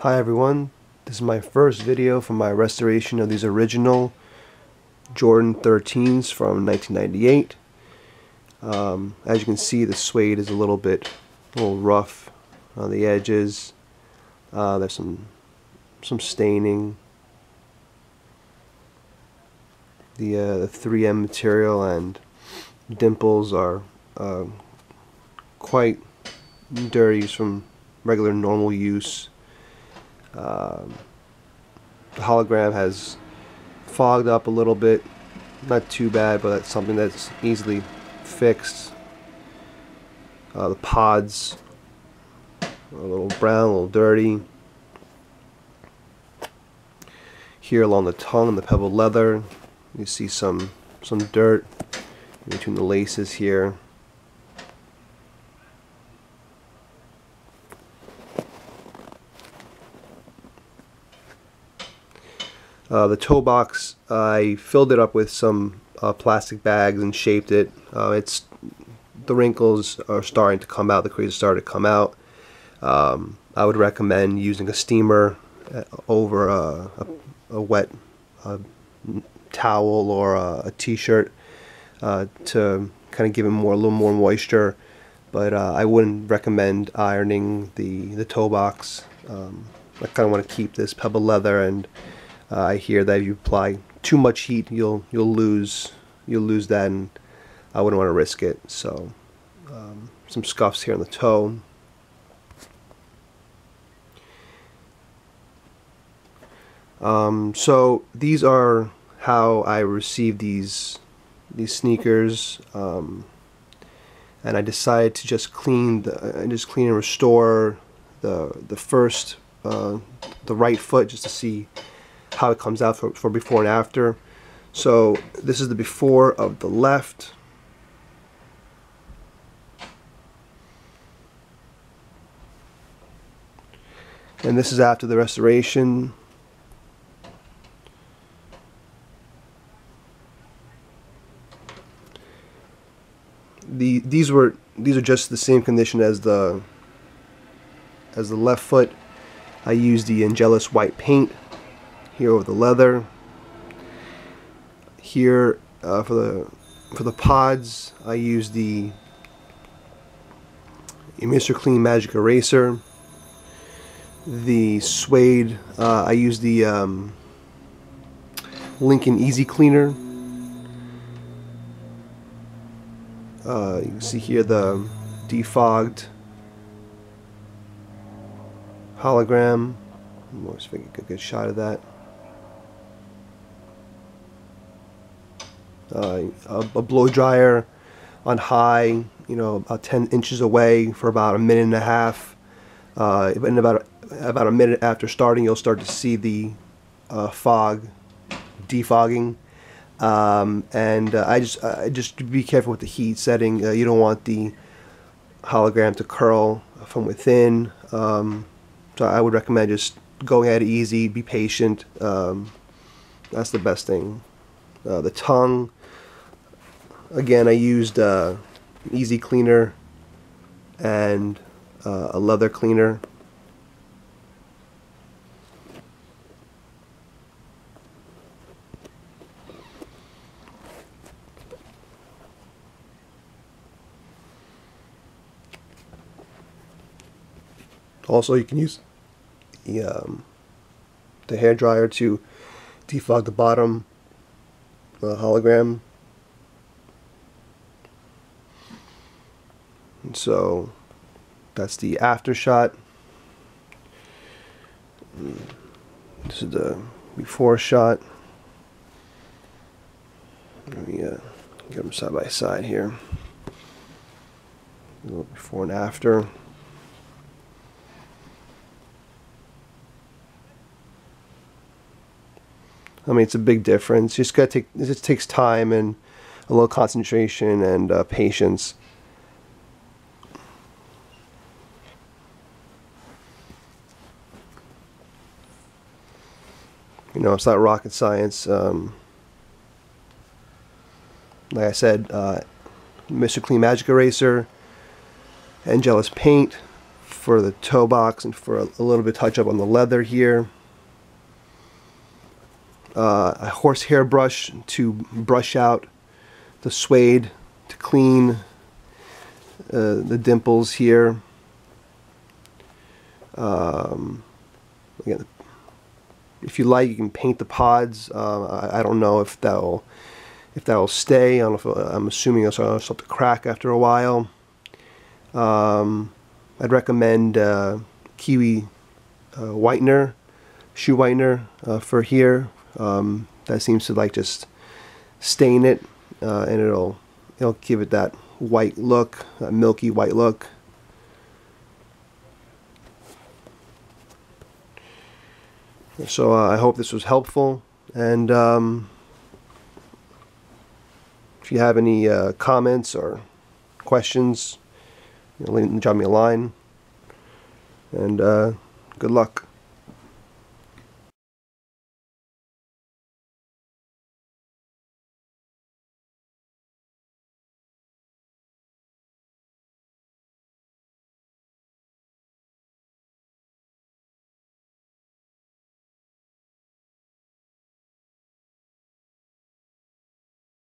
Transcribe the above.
Hi everyone, this is my first video from my restoration of these original Jordan 13s from 1998. As you can see, the suede is a little rough on the edges. There's some staining. The 3M material and dimples are quite dirty from regular normal use. The hologram has fogged up a little bit, not too bad, but that's something that's easily fixed. The pods are a little brown, a little dirty. Here along the tongue and the pebbled leather, you see some dirt in between the laces here. The toe box, I filled it up with some plastic bags and shaped it. The wrinkles are starting to come out, the creases started to come out. I would recommend using a steamer over a wet towel or a t-shirt to kind of give it a little more moisture, but I wouldn't recommend ironing the toe box. I kind of want to keep this pebble leather, and I hear that if you apply too much heat, you'll lose that, and I wouldn't want to risk it. So some scuffs here on the toe. So these are how I received these sneakers, and I decided to just clean and restore the first the right foot, just to see how it comes out for before and after. So this is the before of the left. And this is after the restoration. These are just the same condition as the left foot. I used the Angelus white paint here over the leather. Here for the pods, I used the Mr. Clean Magic Eraser. The suede, I used the Lincoln Easy Cleaner. You can see here the defogged hologram. Let's see if I can get a good shot of that. A blow dryer on high, about 10 inches away for about a minute and a half. In about a minute after starting, you'll start to see the fog defogging. And I just be careful with the heat setting. You don't want the hologram to curl from within. So I would recommend just going at it easy, be patient. That's the best thing. The tongue, again, I used easy cleaner and a leather cleaner. Also, you can use the hair dryer to defog the bottom hologram. And so that's the after shot. This is the before shot. Let me get them side by side here. A little before and after. I mean, it's a big difference. It just takes time and a little concentration and patience. It's not rocket science. Like I said, Mr. Clean Magic Eraser, Angelus paint, for the toe box and for a little bit touch up on the leather here. A horsehair brush to brush out the suede, to clean the dimples here. Again, if you like, you can paint the pods. I don't know if that'll stay. I don't know if, I'm assuming it'll start to crack after a while. I'd recommend kiwi whitener, shoe whitener for here. That seems to like just stain it, and it'll give it that white look, that milky white look. So I hope this was helpful, and if you have any comments or questions, drop me a line, and good luck.